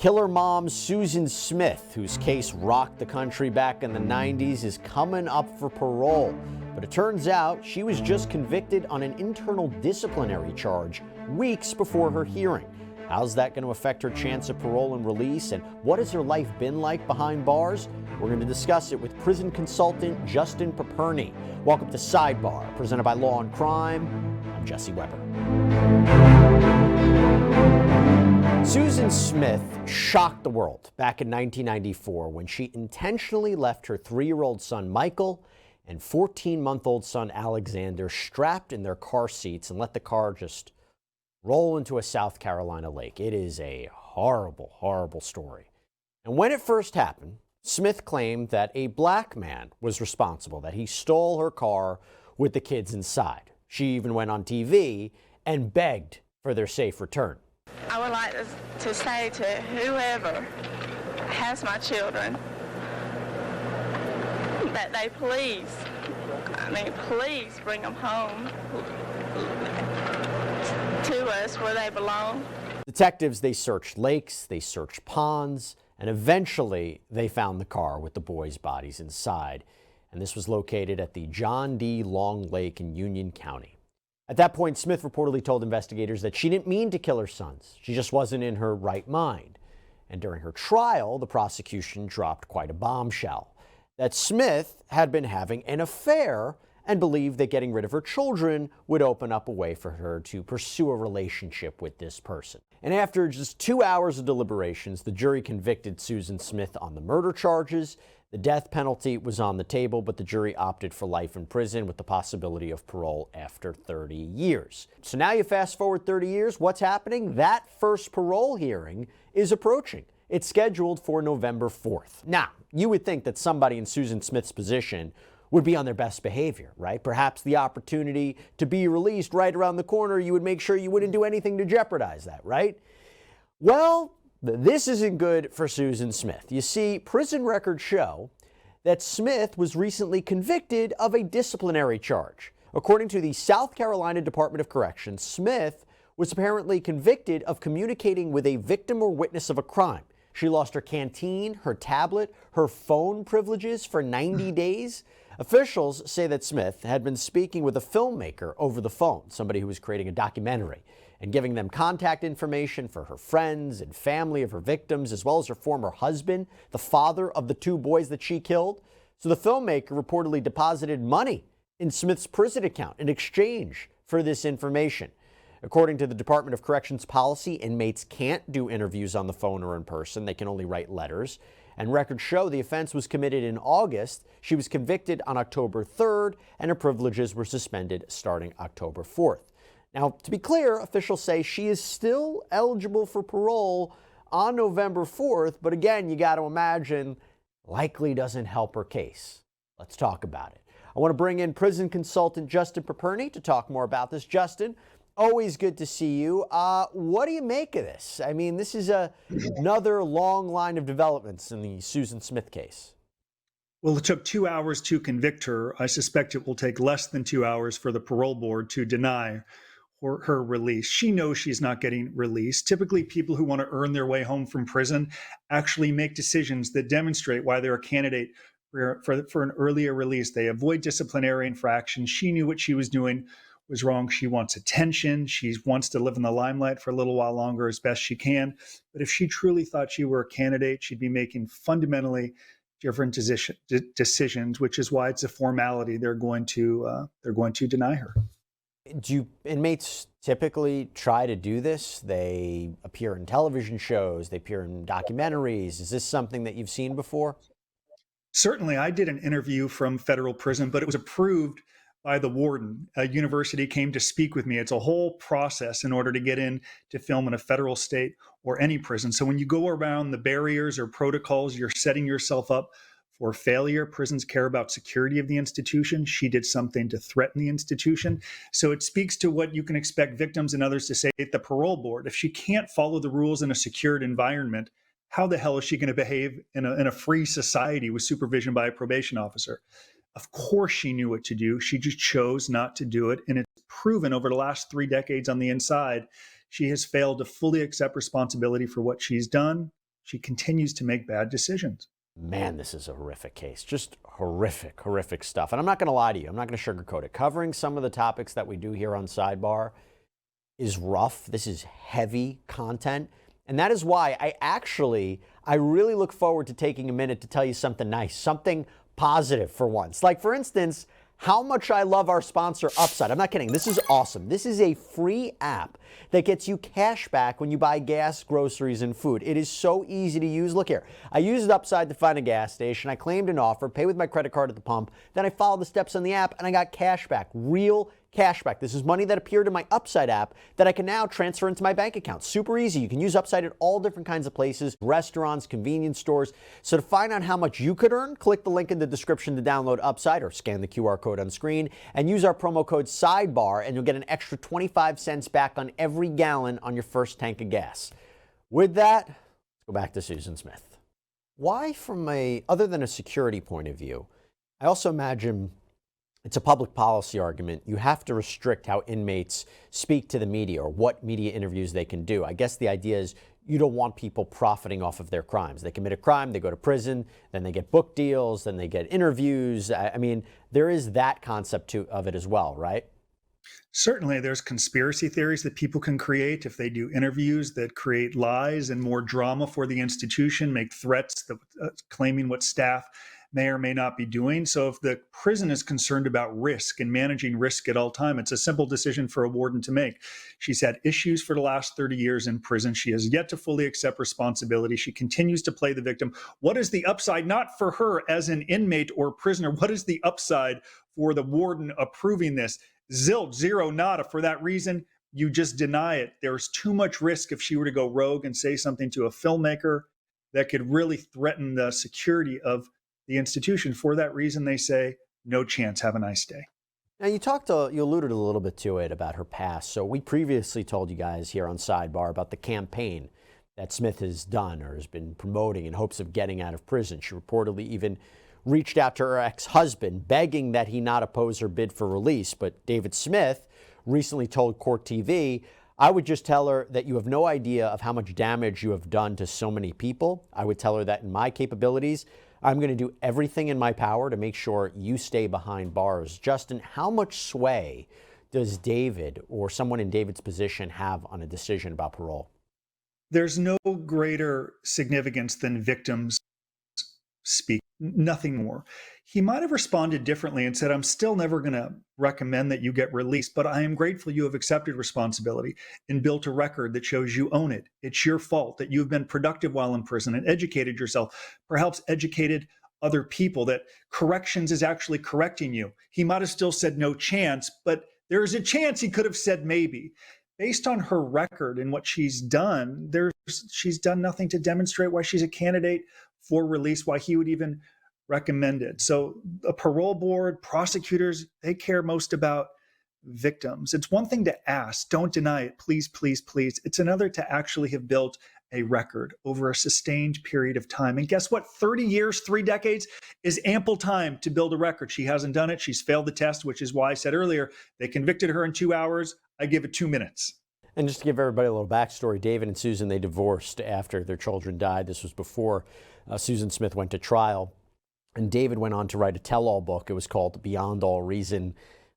Killer mom Susan Smith, whose case rocked the country back in the 90s, is coming up for parole. But it turns out she was just convicted on an internal disciplinary charge weeks before her hearing. How's that going to affect her chance of parole and release? And what has her life been like behind bars? We're going to discuss it with prison consultant Justin Paperny. Welcome to Sidebar, presented by Law&Crime. I'm Jesse Weber. Susan Smith shocked the world back in 1994 when she intentionally left her 3-year-old son Michael and 14-month-old son Alexander strapped in their car seats and let the car just roll into a South Carolina lake. It is a horrible, horrible story. And when it first happened, Smith claimed that a black man was responsible, that he stole her car with the kids inside. She even went on TV and begged for their safe return. I would like to say to whoever has my children that they please bring them home to us where they belong. Detectives, they searched lakes, they searched ponds, and eventually they found the car with the boys' bodies inside. And this was located at the John D. Long Lake in Union County. At that point, Smith reportedly told investigators that she didn't mean to kill her sons. She just wasn't in her right mind. And during her trial, the prosecution dropped quite a bombshell: that Smith had been having an affair and believed that getting rid of her children would open up a way for her to pursue a relationship with this person. And after just 2 hours of deliberations, the jury convicted Susan Smith on the murder charges. The death penalty was on the table, but the jury opted for life in prison with the possibility of parole after 30 years. So now you fast forward 30 years, what's happening? That first parole hearing is approaching. It's scheduled for November 4th. Now, you would think that somebody in Susan Smith's position would be on their best behavior, right? Perhaps the opportunity to be released right around the corner, you would make sure you wouldn't do anything to jeopardize that, right? Well, this isn't good for Susan Smith. You see, prison records show that Smith was recently convicted of a disciplinary charge. According to the South Carolina Department of Corrections, Smith was apparently convicted of communicating with a victim or witness of a crime. She lost her canteen, her tablet, her phone privileges for 90 days. Officials say that Smith had been speaking with a filmmaker over the phone, somebody who was creating a documentary, and giving them contact information for her friends and family of her victims, as well as her former husband, the father of the 2 boys that she killed. So the filmmaker reportedly deposited money in Smith's prison account in exchange for this information. According to the Department of Corrections policy, inmates can't do interviews on the phone or in person. They can only write letters. And records show the offense was committed in August. She was convicted on October 3rd, and her privileges were suspended starting October 4th. Now, to be clear, officials say she is still eligible for parole on November 4th, but again, you got to imagine, likely doesn't help her case. Let's talk about it. I want to bring in prison consultant Justin Paperny to talk more about this. Justin, always good to see you. What do you make of this? I mean, this is another long line of developments in the Susan Smith case. Well, it took 2 hours to convict her. I suspect it will take less than 2 hours for the parole board to deny her release. She knows she's not getting released. Typically, people who want to earn their way home from prison actually make decisions that demonstrate why they're a candidate for an earlier release. They avoid disciplinary infractions. She knew what she was doing was wrong. She wants attention. She wants to live in the limelight for a little while longer as best she can. But if she truly thought she were a candidate, she'd be making fundamentally different decisions, which is why it's a formality. They're going to deny her. Do inmates typically try to do this? They appear in television shows, they appear in documentaries. Is this something that you've seen before? Certainly. I did an interview from federal prison, but it was approved by the warden. A university came to speak with me. It's a whole process in order to get in to film in a federal, state, or any prison. So when you go around the barriers or protocols, you're setting yourself up for failure. Prisons care about security of the institution. She did something to threaten the institution. So it speaks to what you can expect victims and others to say at the parole board. If she can't follow the rules in a secured environment, how the hell is she going to behave in a free society with supervision by a probation officer? Of course she knew what to do. She just chose not to do it. And it's proven over the last 3 decades on the inside, she has failed to fully accept responsibility for what she's done. she continues to make bad decisions. Man, this is a horrific case. Just horrific, horrific stuff. And I'm not going to lie to you. I'm not going to sugarcoat it. Covering some of the topics that we do here on Sidebar is rough. This is heavy content. And that is why I really look forward to taking a minute to tell you something nice, something positive for once. Like, for instance, how much I love our sponsor, Upside. I'm not kidding. This is awesome. This is a free app that gets you cash back when you buy gas, groceries, and food. It is so easy to use. Look here. I used Upside to find a gas station. I claimed an offer, pay with my credit card at the pump. Then I followed the steps on the app, and I got cash back. Real cash back. This is money that appeared in my Upside app that I can now transfer into my bank account. Super easy. You can use Upside at all different kinds of places, restaurants, convenience stores. So to find out how much you could earn, click the link in the description to download Upside or scan the QR code on screen and use our promo code SIDEBAR and you'll get an extra 25 cents back on every gallon on your first tank of gas. With that, let's go back to Susan Smith. Why, other than a security point of view, I also imagine it's a public policy argument. You have to restrict how inmates speak to the media or what media interviews they can do. I guess the idea is you don't want people profiting off of their crimes. They commit a crime, they go to prison, then they get book deals, then they get interviews. I mean, there is that concept of it as well, right? Certainly, there's conspiracy theories that people can create if they do interviews that create lies and more drama for the institution, make threats that claiming what staff may or may not be doing. So if the prison is concerned about risk and managing risk at all time, it's a simple decision for a warden to make. She's had issues for the last 30 years in prison. She has yet to fully accept responsibility. She continues to play the victim. What is the upside, not for her as an inmate or prisoner? What is the upside for the warden approving this? Zilch, zero, nada. For that reason, you just deny it. There's too much risk if she were to go rogue and say something to a filmmaker that could really threaten the security of the institution. For that reason, they say, no chance, have a nice day. Now, you alluded a little bit to it about her past. So we previously told you guys here on Sidebar about the campaign that Smith has done or has been promoting in hopes of getting out of prison. She reportedly even reached out to her ex-husband, begging that he not oppose her bid for release. But David Smith recently told Court TV, I would just tell her that you have no idea of how much damage you have done to so many people. I would tell her that in my capabilities, I'm going to do everything in my power to make sure you stay behind bars. Justin, how much sway does David or someone in David's position have on a decision about parole? There's no greater significance than victims speak, nothing more. He might have responded differently and said, I'm still never going to recommend that you get released, but I am grateful you have accepted responsibility and built a record that shows you own it. It's your fault that you've been productive while in prison and educated yourself, perhaps educated other people, that corrections is actually correcting you. He might have still said no chance, but there's a chance he could have said maybe. Based on her record and what she's done, she's done nothing to demonstrate why she's a candidate for release, why he would even recommend it. So a parole board, prosecutors, they care most about victims. It's one thing to ask, don't deny it, please, please, please. It's another to actually have built a record over a sustained period of time. And guess what? 30 years, 3 decades is ample time to build a record. She hasn't done it. She's failed the test, which is why I said earlier, they convicted her in 2 hours. I give it 2 minutes. And just to give everybody a little backstory, David and Susan, they divorced after their children died. This was before Susan Smith went to trial. And David went on to write a tell-all book. It was called Beyond All Reason,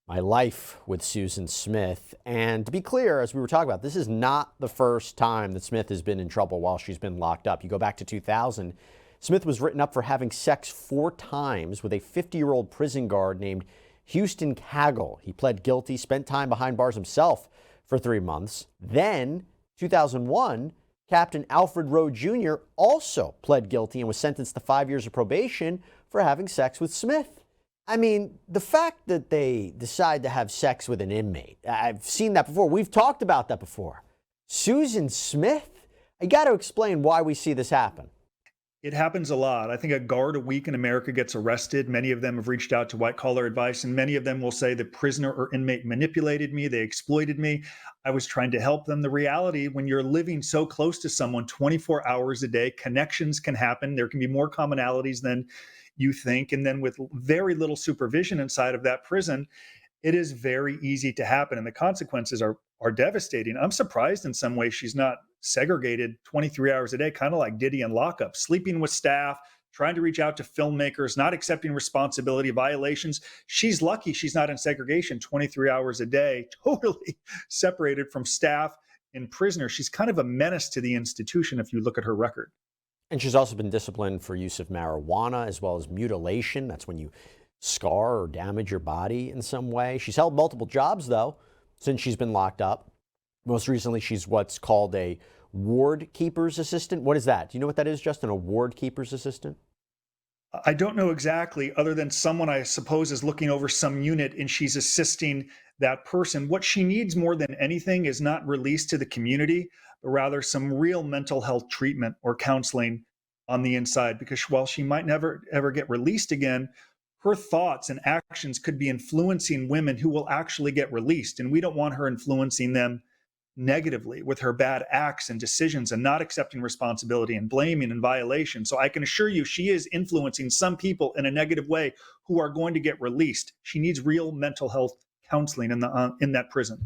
My Life with Susan Smith. And to be clear, as we were talking about, this is not the first time that Smith has been in trouble while she's been locked up. You go back to 2000, Smith was written up for having sex 4 times with a 50-year-old prison guard named Houston Cagle. He pled guilty, spent time behind bars himself for 3 months. Then, 2001, Captain Alfred Rowe Jr. also pled guilty and was sentenced to 5 years of probation for having sex with Smith. I mean, the fact that they decide to have sex with an inmate, I've seen that before. We've talked about that before. Susan Smith? I got to explain why we see this happen. It happens a lot. I think a guard a week in America gets arrested. Many of them have reached out to white-collar advice, and many of them will say the prisoner or inmate manipulated me, they exploited me, I was trying to help them. The reality, when you're living so close to someone 24 hours a day, connections can happen. There can be more commonalities than you think. And then with very little supervision inside of that prison, it is very easy to happen. And the consequences are devastating. I'm surprised in some ways she's not segregated 23 hours a day, kind of like Diddy in lockup, sleeping with staff, trying to reach out to filmmakers, not accepting responsibility, violations. She's lucky she's not in segregation 23 hours a day, totally separated from staff and prisoners. She's kind of a menace to the institution if you look at her record. And she's also been disciplined for use of marijuana as well as mutilation. That's when you scar or damage your body in some way. She's held multiple jobs, though, since she's been locked up. Most recently, she's what's called a ward keeper's assistant. What is that? Do you know what that is, Justin? A ward keeper's assistant? I don't know exactly, other than someone I suppose is looking over some unit and she's assisting that person. What she needs more than anything is not released to the community, but rather some real mental health treatment or counseling on the inside. Because while she might never ever get released again, her thoughts and actions could be influencing women who will actually get released. And we don't want her influencing them negatively with her bad acts and decisions and not accepting responsibility and blaming and violation. So I can assure you she is influencing some people in a negative way who are going to get released. She needs real mental health counseling in that prison.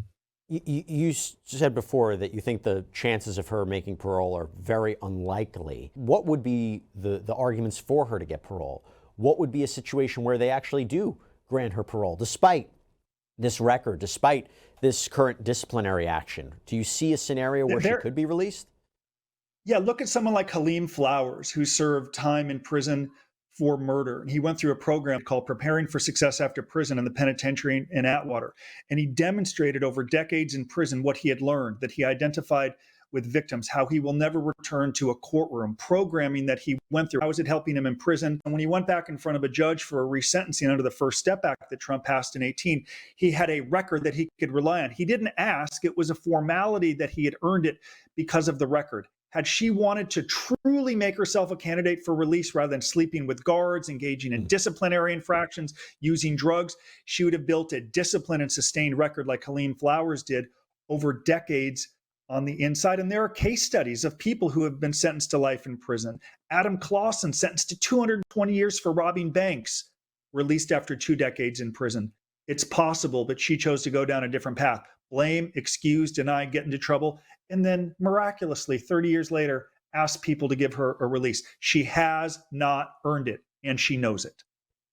You said before that you think the chances of her making parole are very unlikely. What would be the arguments for her to get parole? What would be a situation where they actually do grant her parole, despite this record, despite this current disciplinary action? Do you see a scenario where she could be released? Yeah, look at someone like Halim Flowers, who served time in prison for murder. And he went through a program called Preparing for Success After Prison in the penitentiary in Atwater. And he demonstrated over decades in prison what he had learned, that he identified with victims, how he will never return to a courtroom, programming that he went through. How was it helping him in prison? And when he went back in front of a judge for a resentencing under the First Step Act that Trump passed in 2018, he had a record that he could rely on. He didn't ask. It was a formality that he had earned it because of the record. Had she wanted to truly make herself a candidate for release rather than sleeping with guards, engaging in disciplinary infractions, using drugs, she would have built a disciplined and sustained record like Halim Flowers did over decades on the inside. And there are case studies of people who have been sentenced to life in prison. Adam Clausen, sentenced to 220 years for robbing banks, released after 2 decades in prison. It's possible, but she chose to go down a different path. Blame, excuse, deny, get into trouble, and then miraculously, 30 years later, ask people to give her a release. She has not earned it, and she knows it.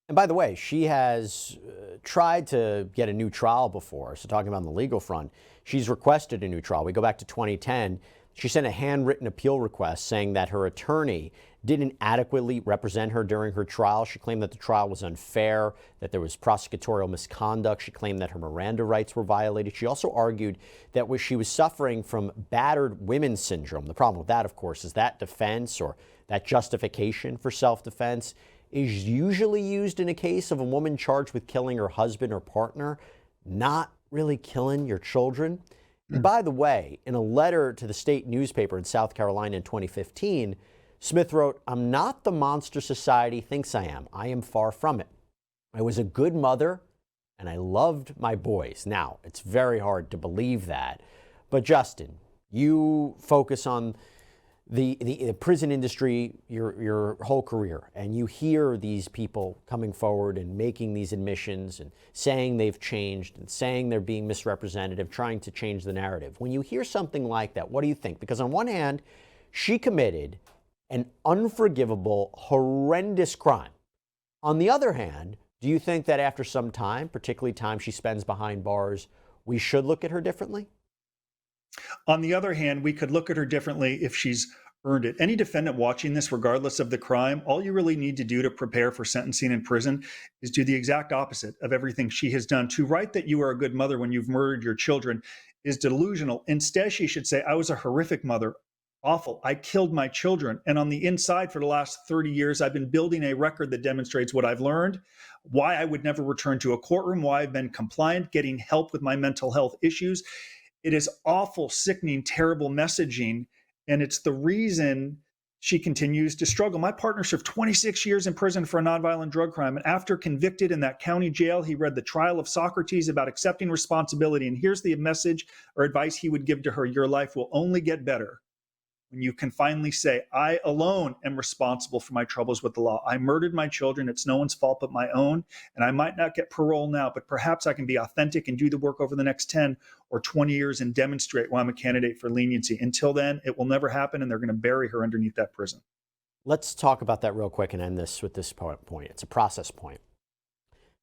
And by the way, she has tried to get a new trial before. So talking about on the legal front, she's requested a new trial. We go back to 2010. She sent a handwritten appeal request saying that her attorney didn't adequately represent her during her trial. She claimed that the trial was unfair, that there was prosecutorial misconduct. She claimed that her Miranda rights were violated. She also argued that she was suffering from battered women syndrome. The problem with that, of course, is that defense or that justification for self-defense is usually used in a case of a woman charged with killing her husband or partner, not really killing your children. And by the way, in a letter to the state newspaper in South Carolina in 2015, Smith wrote, "I'm not the monster society thinks I am. I am far from it. I was a good mother and I loved my boys." Now, it's very hard to believe that. But Justin, you focus on the prison industry your whole career, and you hear these people coming forward and making these admissions and saying they've changed and saying they're being misrepresentative, trying to change the narrative. When you hear something like that, what do you think? Because on one hand, she committed an unforgivable, horrendous crime. On the other hand, do you think that after some time, particularly time she spends behind bars, we should look at her differently? On the other hand, we could look at her differently if she's earned it. Any defendant watching this, regardless of the crime, all you really need to do to prepare for sentencing in prison is do the exact opposite of everything she has done. To write that you are a good mother when you've murdered your children is delusional. Instead, she should say, "I was a horrific mother. Awful. I killed my children. And on the inside, for the last 30 years, I've been building a record that demonstrates what I've learned, why I would never return to a courtroom, why I've been compliant, getting help with my mental health issues." It is awful, sickening, terrible messaging. And it's the reason she continues to struggle. My partner served 26 years in prison for a nonviolent drug crime. And after convicted in that county jail, he read The Trial of Socrates about accepting responsibility. And here's the message or advice he would give to her: your life will only get better when you can finally say, I alone am responsible for my troubles with the law. I murdered my children. It's no one's fault but my own. And I might not get parole now, but perhaps I can be authentic and do the work over the next 10 or 20 years and demonstrate why I'm a candidate for leniency. Until then, it will never happen, and they're going to bury her underneath that prison. Let's talk about that real quick and end this with this point. It's a process point.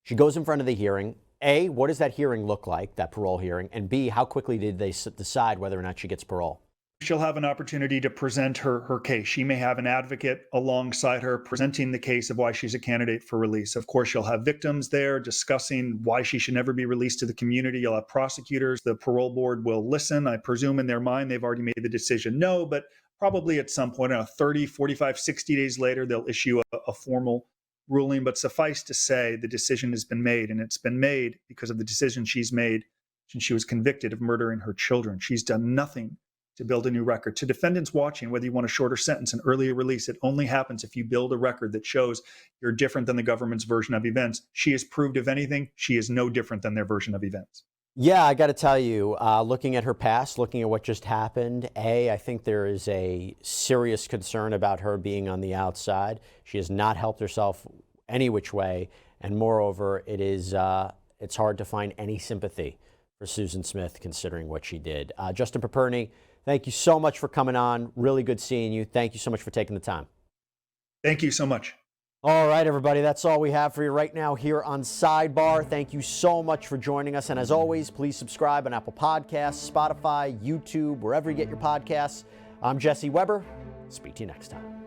She goes in front of the hearing. A, what does that hearing look like, that parole hearing? And B, how quickly did they decide whether or not she gets parole? She'll have an opportunity to present her case. She may have an advocate alongside her presenting the case of why she's a candidate for release. Of course, you'll have victims there discussing why she should never be released to the community. You'll have prosecutors. The parole board will listen. I presume in their mind they've already made the decision no, but probably at some point, 30, 45, 60 days later, they'll issue a formal ruling. But suffice to say, the decision has been made, and it's been made because of the decision she's made since she was convicted of murdering her children. She's done nothing to build a new record. To defendants watching, whether you want a shorter sentence, an earlier release, it only happens if you build a record that shows you're different than the government's version of events. She has proved, if anything, she is no different than their version of events. Yeah, I got to tell you, looking at her past, looking at what just happened, I think there is a serious concern about her being on the outside. She has not helped herself any which way. And moreover, it's hard to find any sympathy for Susan Smith considering what she did. Justin Paperny, thank you so much for coming on. Really good seeing you. Thank you so much for taking the time. Thank you so much. All right, everybody, that's all we have for you right now here on Sidebar. Thank you so much for joining us. And as always, please subscribe on Apple Podcasts, Spotify, YouTube, wherever you get your podcasts. I'm Jesse Weber. Speak to you next time.